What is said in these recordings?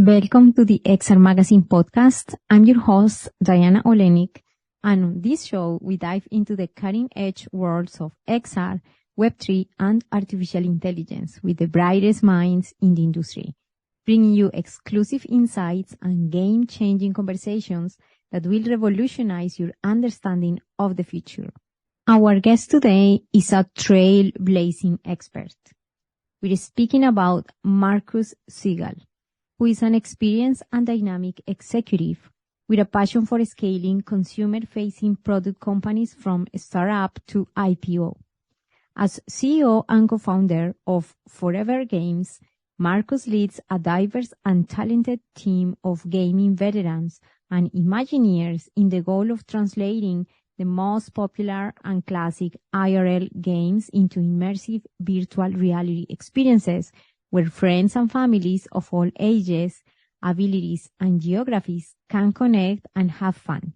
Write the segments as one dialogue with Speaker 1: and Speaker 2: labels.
Speaker 1: Welcome to the XR Magazine podcast. I'm your host, Diana Olenik, and on this show, we dive into the cutting-edge worlds of XR, Web3, and artificial intelligence with the brightest minds in the industry, bringing you exclusive insights and game-changing conversations that will revolutionize your understanding of the future. Our guest today is a trailblazing expert. We're speaking about Marcus Segal, who is an experienced and dynamic executive with a passion for scaling consumer-facing product companies from startup to IPO. As CEO and co-founder of ForeVR Games, Marcus leads a diverse and talented team of gaming veterans and Imagineers in the goal of translating the most popular and classic IRL games into immersive virtual reality experiences where friends and families of all ages, abilities, and geographies can connect and have fun.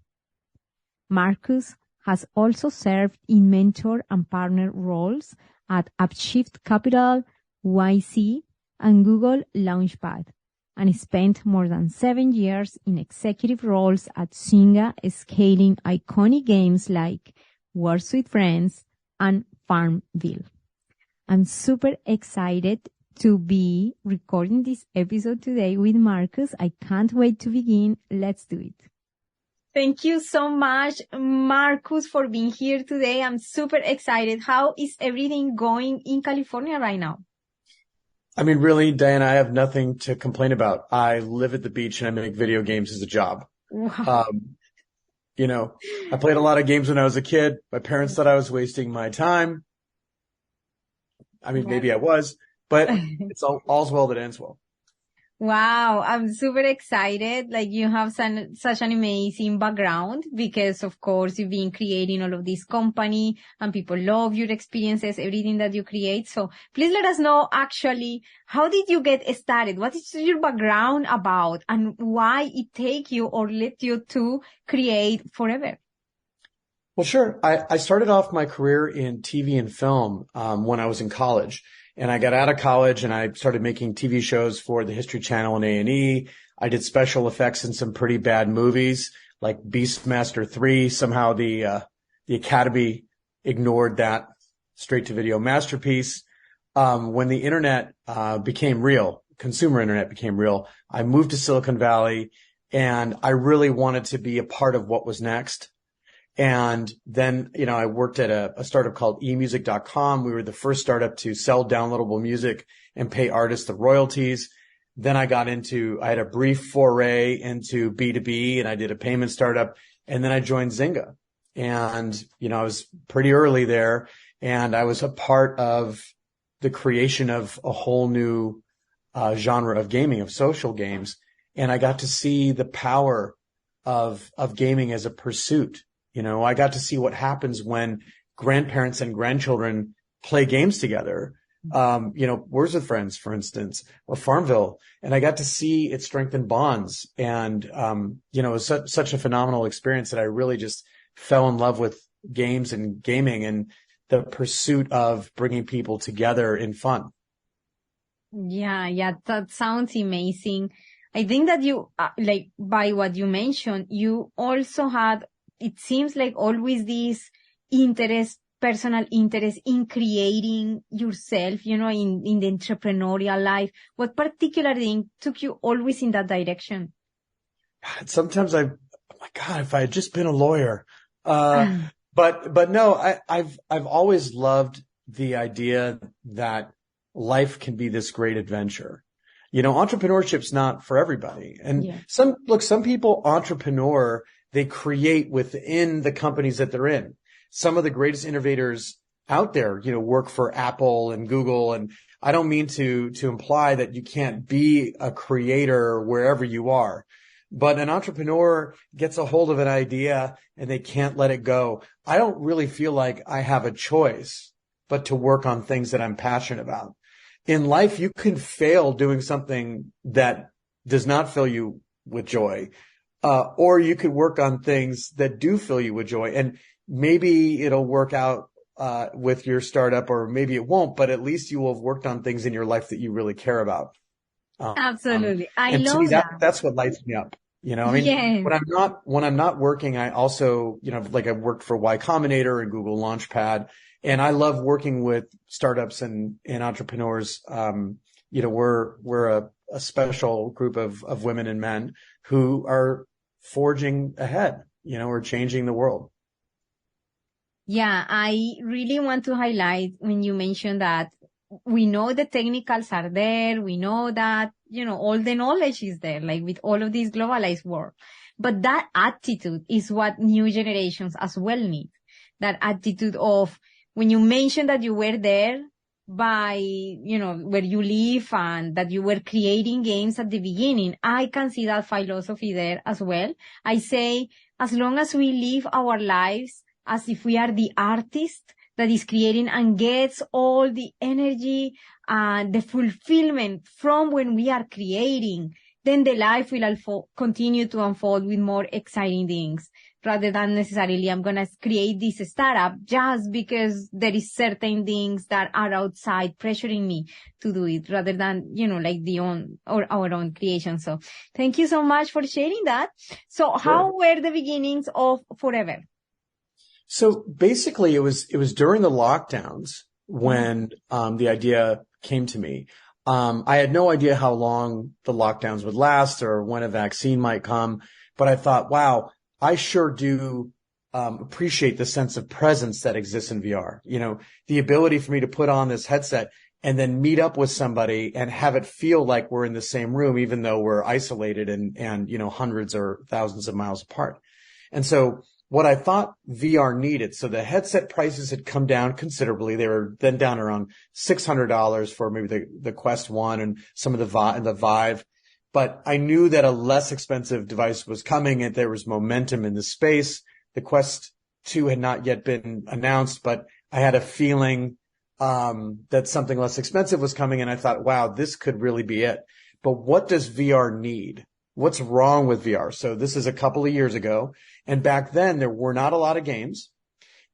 Speaker 1: Marcus has also served in mentor and partner roles at Upshift Capital, YC, and Google Launchpad, and spent more than 7 years in executive roles at Zynga, scaling iconic games like Words with Friends and Farmville. I'm super excited to be recording this episode today with Marcus. I can't wait to begin. Let's do it. Thank you so much, Marcus, for being here today. I'm super excited. How is everything going in California right now?
Speaker 2: I mean, really, Diana, I have nothing to complain about. I live at the beach and I make video games as a job.
Speaker 1: Wow.
Speaker 2: I played a lot of games when I was a kid. My parents thought I was wasting my time. I mean, maybe I was, but it's all's well that ends well.
Speaker 1: Wow, I'm super excited. Like you have such an amazing background because of course you've been creating all of this company and people love your experiences, everything that you create. So please let us know actually, how did you get started? What is your background about and why it take you or led you to create ForeVR?
Speaker 2: Well, sure. I started off my career in TV and film, when I was in college. And I got out of college and I started making TV shows for the History Channel and A&E. I did special effects in some pretty bad movies like Beastmaster 3. Somehow the Academy ignored that straight to video masterpiece. When the internet, became real, consumer internet became real, I moved to Silicon Valley and I really wanted to be a part of what was next. And then, I worked at a startup called emusic.com. We were the first startup to sell downloadable music and pay artists the royalties. Then I had a brief foray into B2B and I did a payment startup. And then I joined Zynga. And, I was pretty early there and I was a part of the creation of a whole new genre of gaming, of social games. And I got to see the power of gaming as a pursuit. I got to see what happens when grandparents and grandchildren play games together. Words with Friends, for instance, or Farmville. And I got to see it strengthen bonds. And, it was such a phenomenal experience that I really just fell in love with games and gaming and the pursuit of bringing people together in fun.
Speaker 1: Yeah, that sounds amazing. I think that you, by what you mentioned, you also had, it seems like always this personal interest in creating yourself, in the entrepreneurial life. What particular thing took you always in that direction?
Speaker 2: Sometimes oh my God, if I had just been a lawyer. But no, I've always loved the idea that life can be this great adventure. Entrepreneurship's not for everybody. And some people entrepreneur, they create within the companies that they're in. Some of the greatest innovators out there, work for Apple and Google. And I don't mean to imply that you can't be a creator wherever you are, but an entrepreneur gets a hold of an idea and they can't let it go. I don't really feel like I have a choice but to work on things that I'm passionate about. In life, you can fail doing something that does not fill you with joy. Or you could work on things that do fill you with joy. And maybe it'll work out with your startup or maybe it won't, but at least you will have worked on things in your life that you really care about.
Speaker 1: Absolutely. I
Speaker 2: And to me,
Speaker 1: love that.
Speaker 2: that's what lights me up. I mean,
Speaker 1: Yes.
Speaker 2: when I'm not working, I also, like I worked for Y Combinator and Google Launchpad, and I love working with startups and entrepreneurs. We're a special group of women and men who are forging ahead, or changing the world.
Speaker 1: Yeah, I really want to highlight when you mentioned that we know the technicals are there. We know that, all the knowledge is there, like with all of this globalized world. But that attitude is what new generations as well need. That attitude of when you mentioned that you were there by, where you live and that you were creating games at the beginning, I can see that philosophy there as well. I say, as long as we live our lives as if we are the artist that is creating and gets all the energy and the fulfillment from when we are creating, then the life will continue to unfold with more exciting things rather than necessarily I'm going to create this startup just because there is certain things that are outside pressuring me to do it rather than, like our own creation. So thank you so much for sharing that. So
Speaker 2: Sure.
Speaker 1: How were the beginnings of ForeVR?
Speaker 2: So basically it was during the lockdowns when, the idea came to me. I had no idea how long the lockdowns would last or when a vaccine might come, but I thought, wow, I sure do, appreciate the sense of presence that exists in VR. The ability for me to put on this headset and then meet up with somebody and have it feel like we're in the same room, even though we're isolated and hundreds or thousands of miles apart. And so what I thought VR needed, so the headset prices had come down considerably. They were then down around $600 for maybe the Quest 1 and some of the Vive. But I knew that a less expensive device was coming and there was momentum in the space. The Quest 2 had not yet been announced, but I had a feeling that something less expensive was coming. And I thought, wow, this could really be it. But what does VR need? What's wrong with VR? So this is a couple of years ago. And back then there were not a lot of games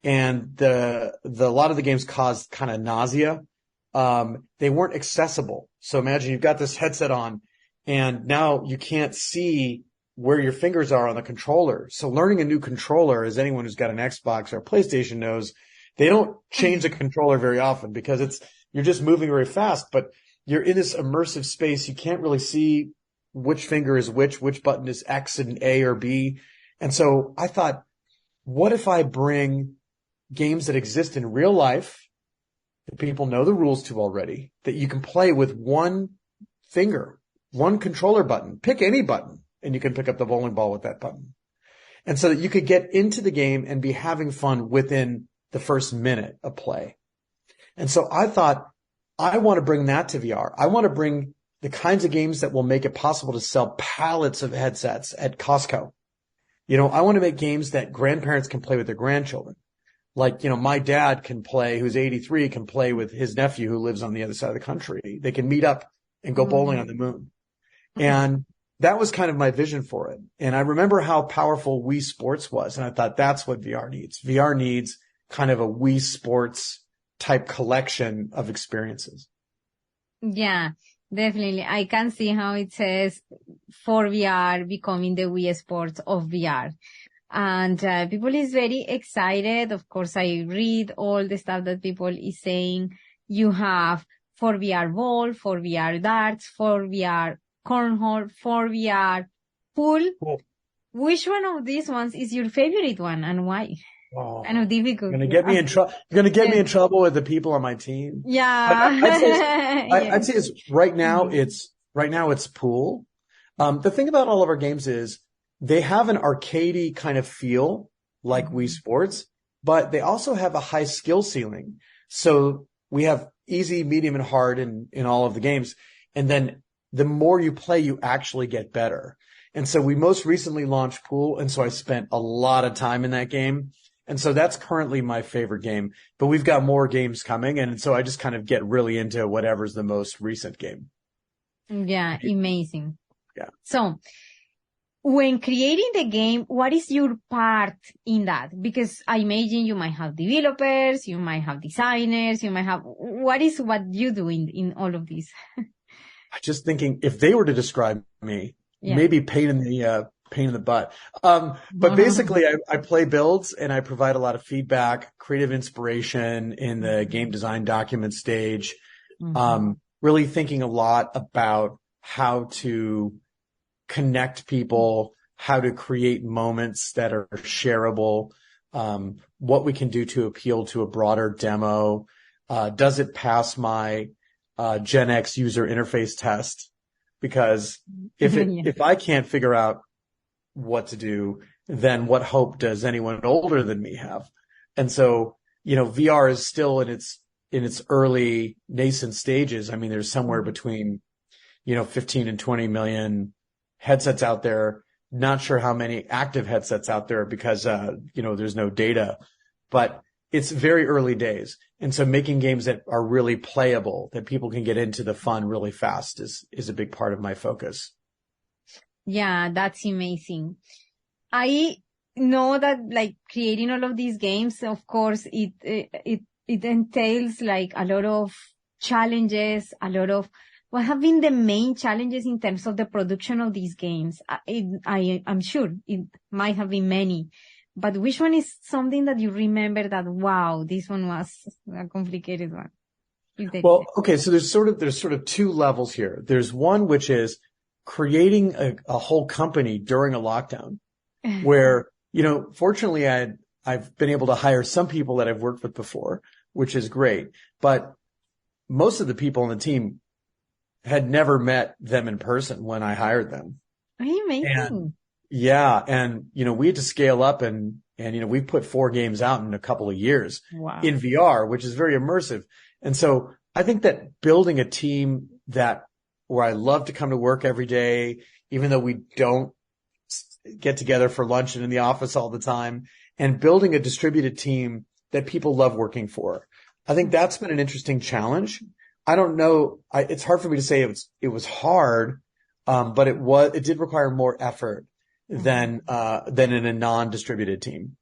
Speaker 2: and a lot of the games caused kind of nausea. They weren't accessible. So imagine you've got this headset on and now you can't see where your fingers are on the controller. So learning a new controller, as anyone who's got an Xbox or a PlayStation knows, they don't change the controller very often because you're just moving very fast, but you're in this immersive space. You can't really see which finger is which button is X and A or B. And so I thought, what if I bring games that exist in real life that people know the rules to already, that you can play with one finger, one controller button, pick any button, and you can pick up the bowling ball with that button. And so that you could get into the game and be having fun within the first minute of play. And so I thought, I want to bring that to VR. I want to bring the kinds of games that will make it possible to sell pallets of headsets at Costco. I want to make games that grandparents can play with their grandchildren. Like, my dad can play, who's 83, can play with his nephew who lives on the other side of the country. They can meet up and go bowling on the moon. And that was kind of my vision for it. And I remember how powerful Wii Sports was. And I thought that's what VR needs. VR needs kind of a Wii Sports type collection of experiences.
Speaker 1: Yeah, definitely. I can see how it says ForeVR becoming the Wii Sports of VR. And people is very excited. Of course, I read all the stuff that people is saying. You have ForeVR Ball, ForeVR Darts, ForeVR Cornhole, ForeVR Pool. Cool. Which one of these ones is your favorite one and why?
Speaker 2: Oh,
Speaker 1: kind of difficult.
Speaker 2: You're going to get me in trouble. You're going to get me in trouble with the people on my team.
Speaker 1: Yeah.
Speaker 2: I'd say it's right now it's Pool. The thing about all of our games is they have an arcadey kind of feel like Wii Sports, but they also have a high skill ceiling. So we have easy, medium, and hard in all of the games. And then the more you play, you actually get better. And so we most recently launched Pool. And so I spent a lot of time in that game. And so that's currently my favorite game, but we've got more games coming. And so I just kind of get really into whatever's the most recent game.
Speaker 1: Yeah. Amazing.
Speaker 2: Yeah.
Speaker 1: So when creating the game, what is your part in that? Because I imagine you might have developers, you might have designers, what you do in all of this?
Speaker 2: just thinking if they were to describe me, maybe pain in the butt. But basically I play builds and I provide a lot of feedback, creative inspiration in the game design document stage. Really thinking a lot about how to connect people, how to create moments that are shareable, what we can do to appeal to a broader demo. Does it pass my Gen X user interface test? Because if I can't figure out what to do, then what hope does anyone older than me have? And so, VR is still in its early nascent stages. I mean, there's somewhere between, 15 and 20 million headsets out there. Not sure how many active headsets out there because, there's no data, but it's very early days. And so making games that are really playable, that people can get into the fun really fast is a big part of my focus.
Speaker 1: Yeah, that's amazing. I know that like creating all of these games, of course, it entails like a lot of challenges, what have been the main challenges in terms of the production of these games? I'm sure it might have been many, but which one is something that you remember that, wow, this one was a complicated one?
Speaker 2: Well, okay. So there's sort of two levels here. There's one, which is creating a whole company during a lockdown where, fortunately I've been able to hire some people that I've worked with before, which is great. But most of the people on the team had never met them in person when I hired them.
Speaker 1: Amazing.
Speaker 2: And we had to scale up and we put 4 games out in a couple of years in VR, which is very immersive. And so I think that building a team where I love to come to work every day, even though we don't get together for lunch and in the office all the time, and building a distributed team that people love working for. I think that's been an interesting challenge. I don't know. It's hard for me to say it was hard, but it did require more effort than in a non-distributed team.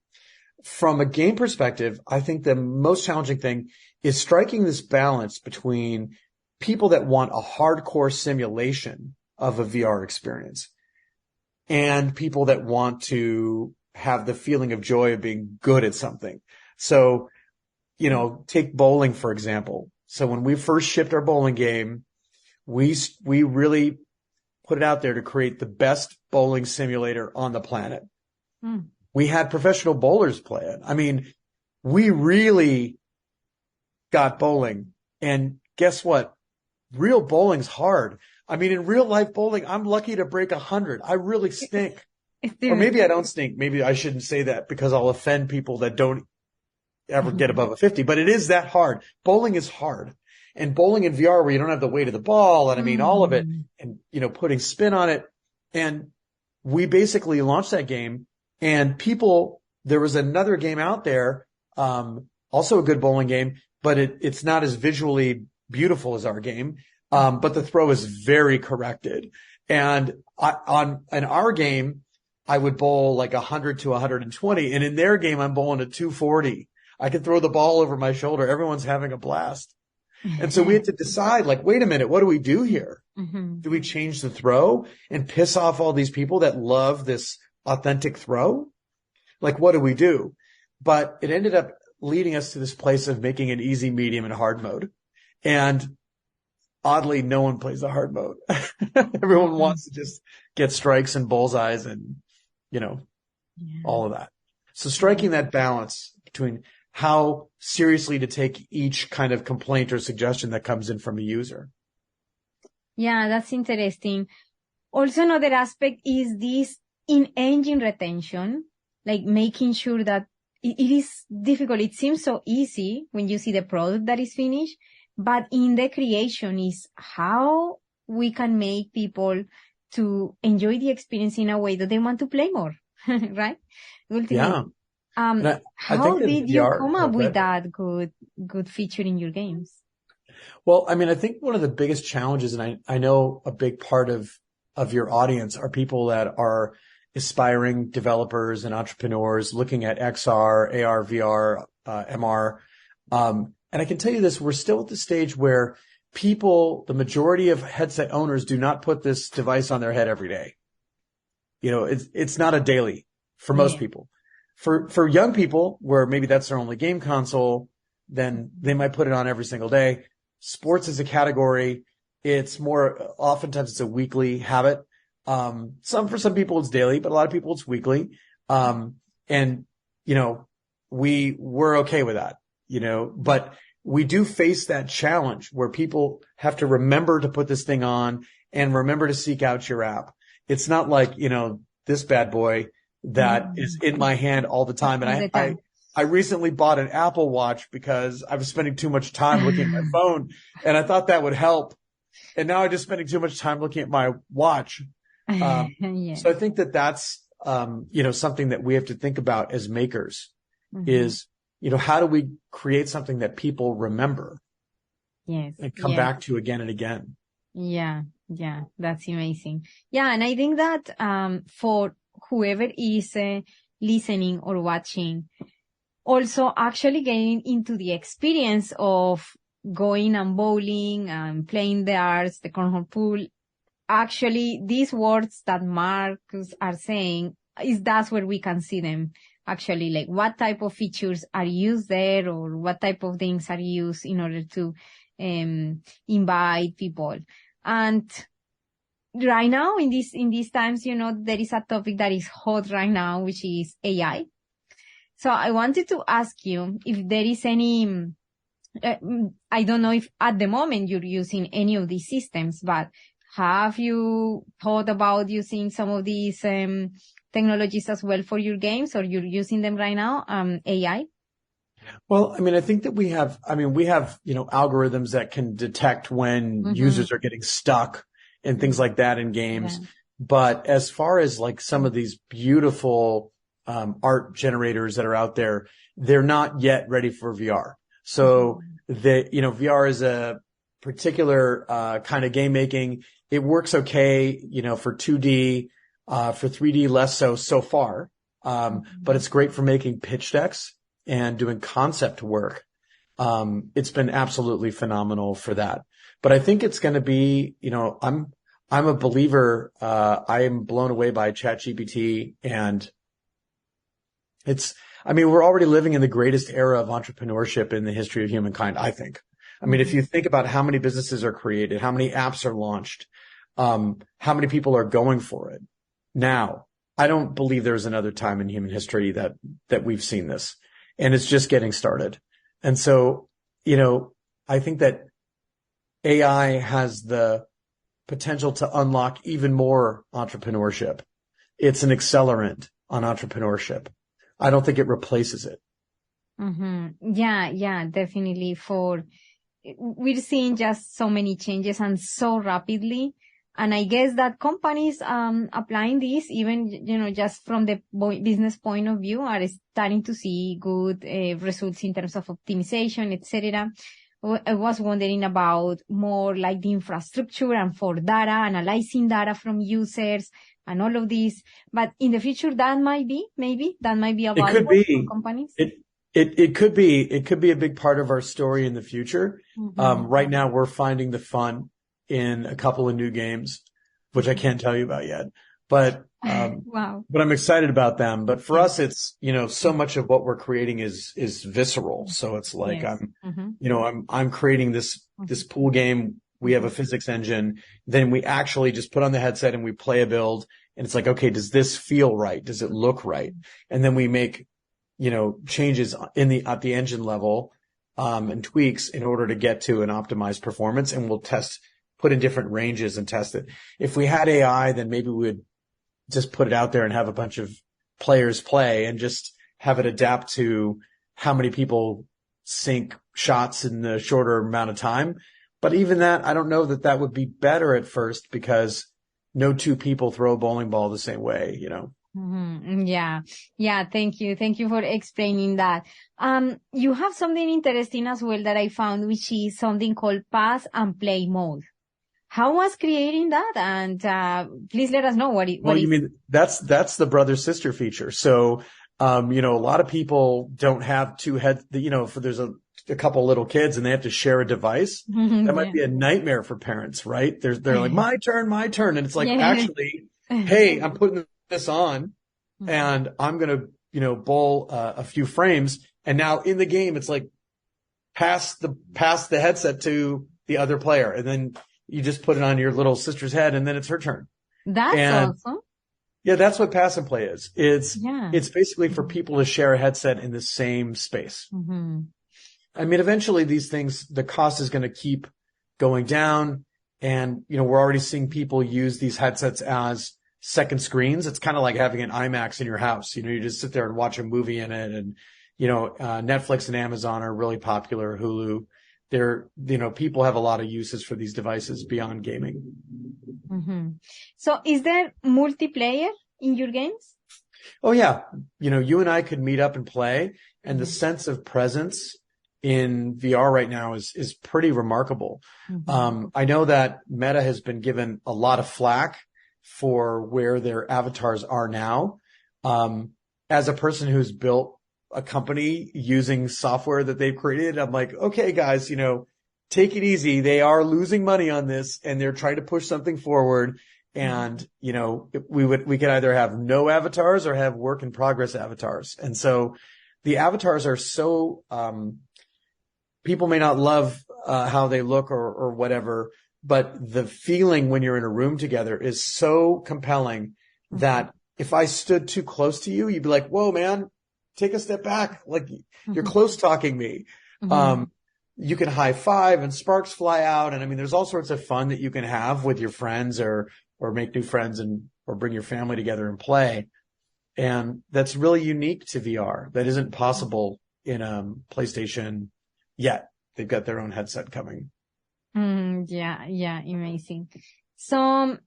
Speaker 2: From a game perspective, I think the most challenging thing is striking this balance between people that want a hardcore simulation of a VR experience and people that want to have the feeling of joy of being good at something. So, take bowling, for example. So when we first shipped our bowling game, we really put it out there to create the best bowling simulator on the planet. We had professional bowlers play it. I mean, we really got bowling. And guess what? Real bowling's hard. I mean, in real life bowling, I'm lucky to break 100. I really stink. Or maybe I don't stink. Maybe I shouldn't say that because I'll offend people that don't ever get above a 50, but it is that hard. Bowling is hard. And bowling in VR where you don't have the weight of the ball and I mean, all of it and, putting spin on it. And we basically launched that game and there was another game out there, also a good bowling game, but it's not as visually beautiful as our game. But the throw is very corrected. And in our game, I would bowl like 100 to 120. And in their game, I'm bowling at 240. I can throw the ball over my shoulder. Everyone's having a blast. And so we had to decide, like, wait a minute, what do we do here? Do we change the throw and piss off all these people that love this authentic throw? Like, what do we do? But it ended up leading us to this place of making an easy, medium, and hard mode. And oddly, no one plays the hard mode. Everyone wants to just get strikes and bullseyes and, all of that. So striking that balance between how seriously to take each kind of complaint or suggestion that comes in from a user.
Speaker 1: Yeah, that's interesting. Also, another aspect is this in-engine retention, like making sure that it is difficult. It seems so easy when you see the product that is finished, but in the creation is how we can make people to enjoy the experience in a way that they want to play more, right? Ultimately.
Speaker 2: Yeah.
Speaker 1: How did you come up with that good feature in your games?
Speaker 2: Well, I mean, I think one of the biggest challenges, and I know a big part of your audience are people that are aspiring developers and entrepreneurs looking at XR, AR, VR, MR. And I can tell you this, we're still at the stage where people, the majority of headset owners do not put this device on their head every day. It's not a daily for most people. For young people, where maybe that's their only game console, then they might put it on every single day. Sports is a category. It's more, oftentimes it's a weekly habit. For some people it's daily, but a lot of people it's weekly. We're okay with that, but we do face that challenge where people have to remember to put this thing on and remember to seek out your app. It's not like, this bad boy that is in my hand all the time. And I recently bought an Apple Watch because I was spending too much time looking at my phone and I thought that would help. And now I'm just spending too much time looking at my watch. So I think that's, something that we have to think about as makers is, how do we create something that people remember?
Speaker 1: Yes.
Speaker 2: And come back to again and again.
Speaker 1: Yeah. Yeah. That's amazing. Yeah. And I think that, for whoever is listening or watching, also actually getting into the experience of going and bowling and playing darts, the cornhole pool. Actually, these words that Marcus are saying that's where we can see them. Actually, like what type of features are used there or what type of things are used in order to invite people. And right now in these times, there is a topic that is hot right now, which is AI. So I wanted to ask you if there is any, I don't know if at the moment you're using any of these systems, but have you thought about using some of these technologies as well for your games, or you're using them right now, AI?
Speaker 2: Well, I think that we have, algorithms that can detect when users are getting stuck and things like that in games. Yeah. But as far as like some of these beautiful art generators that are out there, they're not yet ready for VR. So VR is a particular kind of game making. It works okay, for 2D, for 3D less so far. But it's great for making pitch decks and doing concept work. It's been absolutely phenomenal for that. But I think it's going to be, I'm a believer. I am blown away by ChatGPT, and we're already living in the greatest era of entrepreneurship in the history of humankind, I think. If you think about how many businesses are created, how many apps are launched, how many people are going for it now, I don't believe there's another time in human history that we've seen this, and it's just getting started. And so, I think that AI has the potential to unlock even more entrepreneurship. It's an accelerant on entrepreneurship. I don't think it replaces it.
Speaker 1: Yeah, definitely. We're seeing just so many changes and so rapidly. And I guess that companies, applying this, even, just from the business point of view, are starting to see good, results in terms of optimization, etc. I was wondering about more like the infrastructure and for data, analyzing data from users and all of this. But in the future, that might be available for companies.
Speaker 2: It could be a big part of our story in the future. Right now we're finding the fun in a couple of new games, which I can't tell you about yet, but,
Speaker 1: wow.
Speaker 2: But I'm excited about them. But for us, it's, so much of what we're creating is visceral. So it's like, yes. I'm creating this pool game. We have a physics engine. Then we actually just put on the headset and we play a build, and it's like, okay, does this feel right? Does it look right? And then we make, changes at the engine level, and tweaks in order to get to an optimized performance. And we'll put in different ranges and test it. If we had AI, then maybe we would just put it out there and have a bunch of players play and just have it adapt to how many people sink shots in the shorter amount of time. But even that, I don't know that would be better at first, because no two people throw a bowling ball the same way,
Speaker 1: Yeah. Thank you for explaining that. You have something interesting as well that I found, which is something called pass and play mode. How was creating that? And please let us know what it is.
Speaker 2: You mean that's the brother sister feature. So A lot of people don't have two heads, if there's a couple little kids and they have to share a device, that might be a nightmare for parents, right? They're like, my turn. And it's like, actually, hey, I'm putting this on and I'm going to, bowl a few frames. And now in the game, it's like, pass the headset to the other player. And then you just put it on your little sister's head and then it's her turn.
Speaker 1: That's awesome.
Speaker 2: Yeah, that's what pass and play is. It's basically for people to share a headset in the same space. I mean, eventually these things, the cost is going to keep going down. And, we're already seeing people use these headsets as second screens. It's kind of like having an IMAX in your house. You just sit there and watch a movie in it. And, Netflix and Amazon are really popular. Hulu. People have a lot of uses for these devices beyond gaming.
Speaker 1: So is there multiplayer in your games?
Speaker 2: Oh, yeah. You and I could meet up and play, and the sense of presence in VR right now is pretty remarkable. I know that Meta has been given a lot of flack for where their avatars are now. As a person who's built a company using software that they've created, I'm like, okay, guys, take it easy. They are losing money on this and they're trying to push something forward. And, we could either have no avatars or have work in progress avatars. And so the avatars are so, people may not love, how they look or whatever, but the feeling when you're in a room together is so compelling that if I stood too close to you, you'd be like, whoa, man, take a step back. Like you're close talking me. You can high five and sparks fly out. And I mean, there's all sorts of fun that you can have with your friends or make new friends or bring your family together and play. And that's really unique to VR. That isn't possible in PlayStation yet. They've got their own headset coming.
Speaker 1: Yeah, amazing. So,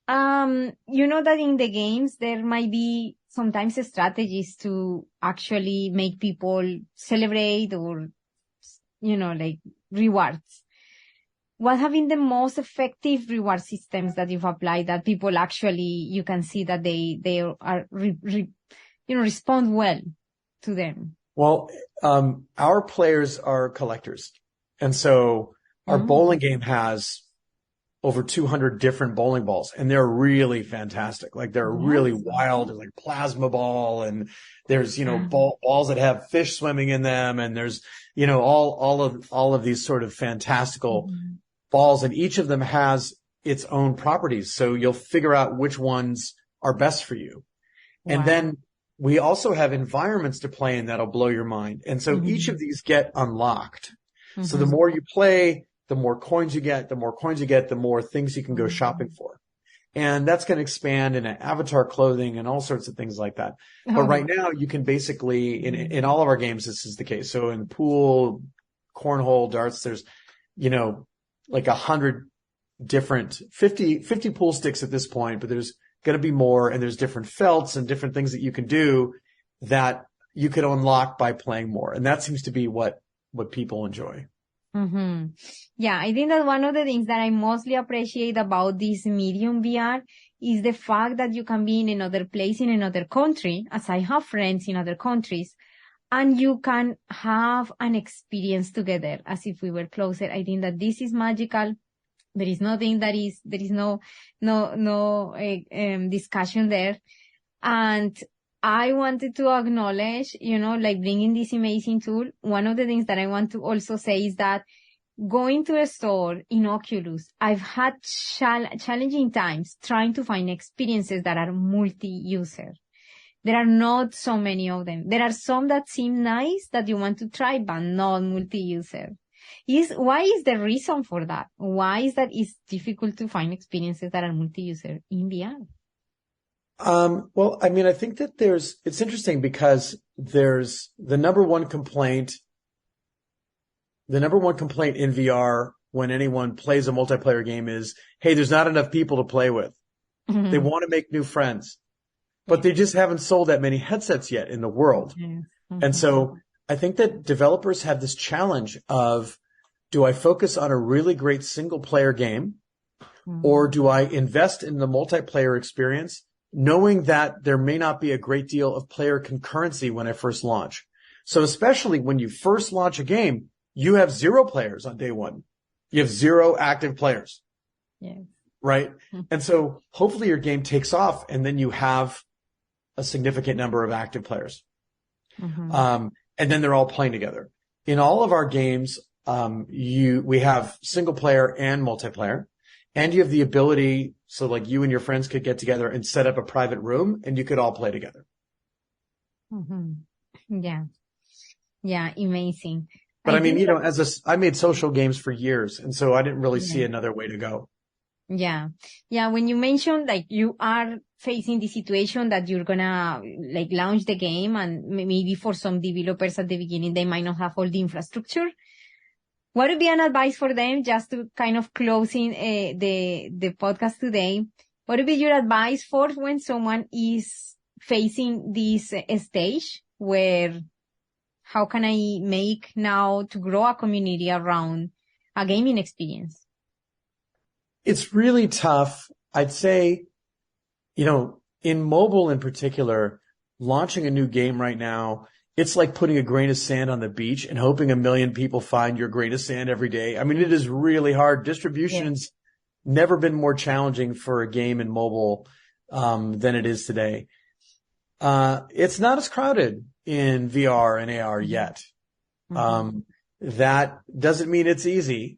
Speaker 1: that in the games, there might be sometimes strategies to actually make people celebrate or, like rewards. What have been the most effective reward systems that you've applied that people actually, you can see that they are, respond well to them?
Speaker 2: Well, our players are collectors. And so our bowling game has over 200 different bowling balls, and they're really fantastic. Like they're really wild. There's like plasma ball, and there's, balls that have fish swimming in them. And there's, all of these sort of fantastical balls, and each of them has its own properties. So you'll figure out which ones are best for you. And then we also have environments to play in that'll blow your mind. And so each of these get unlocked. So the more you play, the more coins you get, the more things you can go shopping for. And that's going to expand into avatar clothing and all sorts of things like that. But right now you can basically, in all of our games, this is the case. So in pool, cornhole, darts, there's, like 100 different, 50 pool sticks at this point, but there's going to be more, and there's different felts and different things that you can do that you could unlock by playing more. And that seems to be what people enjoy.
Speaker 1: Yeah, I think that one of the things that I mostly appreciate about this medium VR is the fact that you can be in another place, in another country, as I have friends in other countries, and you can have an experience together as if we were closer. I think that this is magical. There is nothing there is no discussion there. And I wanted to acknowledge, like bringing this amazing tool. One of the things that I want to also say is that going to a store in Oculus, I've had challenging times trying to find experiences that are multi-user. There are not so many of them. There are some that seem nice that you want to try, but not multi-user. Why is the reason for that? Why is that it's difficult to find experiences that are multi-user in VR?
Speaker 2: Well, I mean, I think that it's interesting because there's the number one complaint in VR when anyone plays a multiplayer game is, hey, there's not enough people to play with. They want to make new friends, but they just haven't sold that many headsets yet in the world. And so I think that developers have this challenge of, do I focus on a really great single player game, or do I invest in the multiplayer experience knowing that there may not be a great deal of player concurrency when I first launch. So especially when you first launch a game, you have 0 players on day one. You have 0 active players.
Speaker 1: Yes.
Speaker 2: Right? And so hopefully your game takes off and then you have a significant number of active players. And then they're all playing together. In all of our games, we have single player and multiplayer, and you have the ability, so like you and your friends could get together and set up a private room and you could all play together.
Speaker 1: Yeah. Yeah. Amazing.
Speaker 2: But I mean, you know, I made social games for years, and so I didn't really see another way to go.
Speaker 1: Yeah. Yeah. When you mentioned like you are facing the situation that you're gonna like launch the game, and maybe for some developers at the beginning, they might not have all the infrastructure. What would be an advice for them, just to kind of closing the podcast today? What would be your advice for when someone is facing this stage where how can I make now to grow a community around a gaming experience?
Speaker 2: It's really tough. I'd say, you know, in mobile in particular, launching a new game right now, it's like putting a grain of sand on the beach and hoping 1 million people find your grain of sand every day. I mean, it is really hard. Distribution's never been more challenging for a game in mobile than it is today. It's not as crowded in VR and AR yet. That doesn't mean it's easy.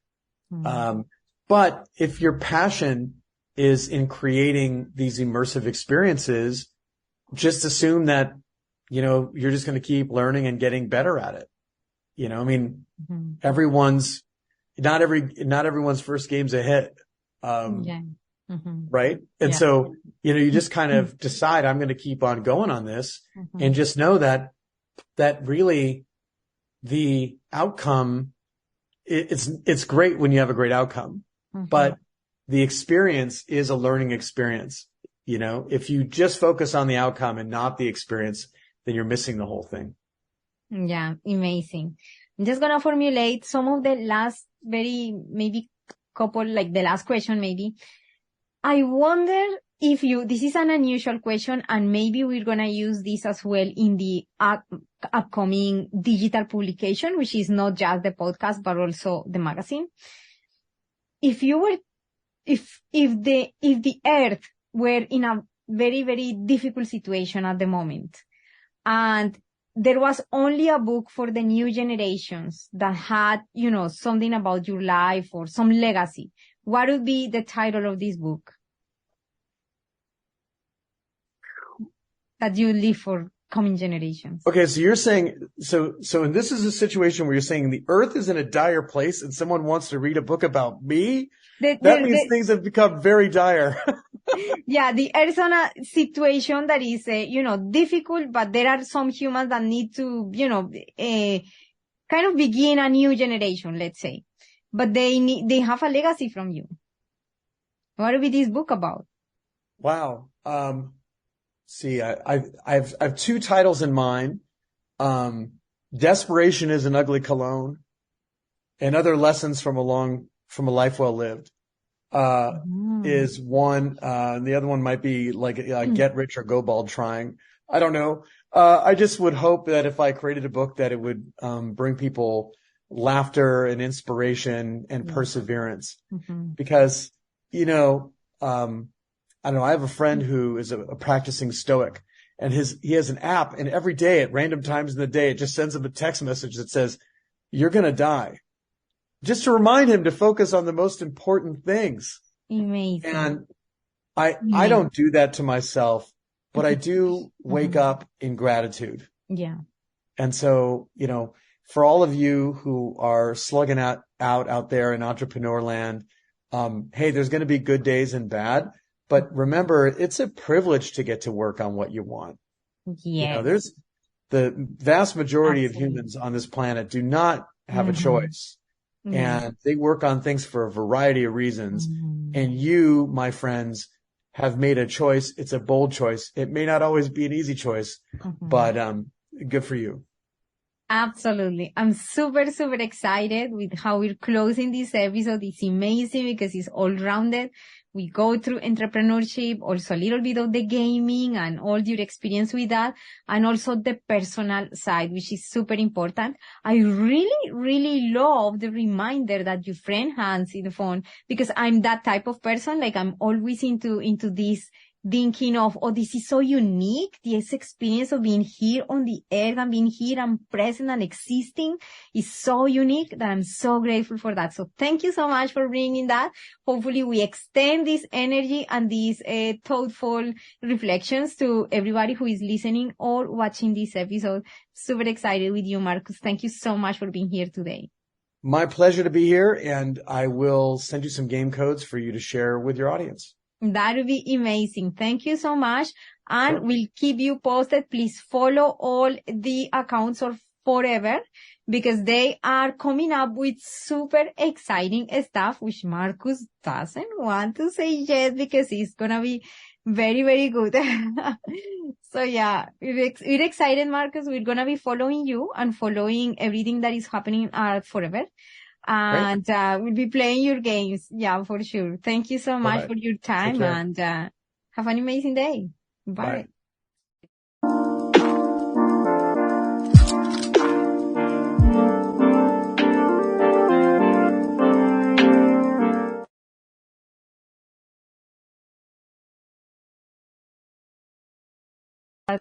Speaker 2: But if your passion is in creating these immersive experiences, just assume that, you know, you're just going to keep learning and getting better at it. You know, I mean, not everyone's first game's a hit. Right. And so, you know, you just kind of decide, I'm going to keep on going on this, and just know that really the outcome, it's great when you have a great outcome, but the experience is a learning experience. You know, if you just focus on the outcome and not the experience, then you're missing the whole thing.
Speaker 1: Yeah. Amazing. I'm just going to formulate some of the last maybe couple, like the last question, maybe. I wonder if this is an unusual question, and maybe we're going to use this as well in the upcoming digital publication, which is not just the podcast, but also the magazine. If the earth were in a very, very difficult situation at the moment, and there was only a book for the new generations that had, you know, something about your life or some legacy, what would be the title of this book that you leave for coming generations?
Speaker 2: Okay, so you're saying, and this is a situation where you're saying the earth is in a dire place and someone wants to read a book about me? That means things have become very dire.
Speaker 1: Yeah, the earth is in a situation that is, difficult, but there are some humans that need to, kind of begin a new generation, let's say. But they have a legacy from you. What would be this book about?
Speaker 2: Wow. See, I have 2 titles in mind. Desperation is an Ugly Cologne, and Other Lessons from a Life Well Lived, is one. The other one might be like, Get Rich or Go Bald Trying. I don't know. I just would hope that if I created a book that it would, bring people laughter and inspiration and perseverance, because, I don't know. I have a friend who is a practicing Stoic, and he has an app, and every day at random times in the day, it just sends him a text message that says, "You're going to die," just to remind him to focus on the most important things.
Speaker 1: Amazing.
Speaker 2: And I don't do that to myself, but I do wake up in gratitude.
Speaker 1: Yeah.
Speaker 2: And so, for all of you who are slugging out there in entrepreneur land, hey, there's going to be good days and bad. But remember, it's a privilege to get to work on what you want.
Speaker 1: Yeah.
Speaker 2: There's the vast majority of humans on this planet do not have a choice. And they work on things for a variety of reasons. And you, my friends, have made a choice. It's a bold choice. It may not always be an easy choice, but good for you.
Speaker 1: Absolutely. I'm super, super excited with how we're closing this episode. It's amazing because it's all rounded. We go through entrepreneurship, also a little bit of the gaming and all your experience with that, and also the personal side, which is super important. I really, really love the reminder that your friend has in the phone, because I'm that type of person. Like, I'm always into this thinking of, oh, this is so unique. This experience of being here on the earth and being here and present and existing is so unique that I'm so grateful for that. So thank you so much for bringing that. Hopefully we extend this energy and these thoughtful reflections to everybody who is listening or watching this episode. Super excited with you, Marcus. Thank you so much for being here today.
Speaker 2: My pleasure to be here, and I will send you some game codes for you to share with your audience.
Speaker 1: That would be amazing. Thank you so much. And
Speaker 2: Sure.
Speaker 1: we'll keep you posted. Please follow all the accounts of ForeVR, because they are coming up with super exciting stuff, which Marcus doesn't want to say yet because it's going to be very, very good. So yeah, we're excited, Marcus. We're going to be following you and following everything that is happening at ForeVR. And we'll be playing your games. Yeah, for sure. Thank you so much for your time, and have an amazing day. Bye.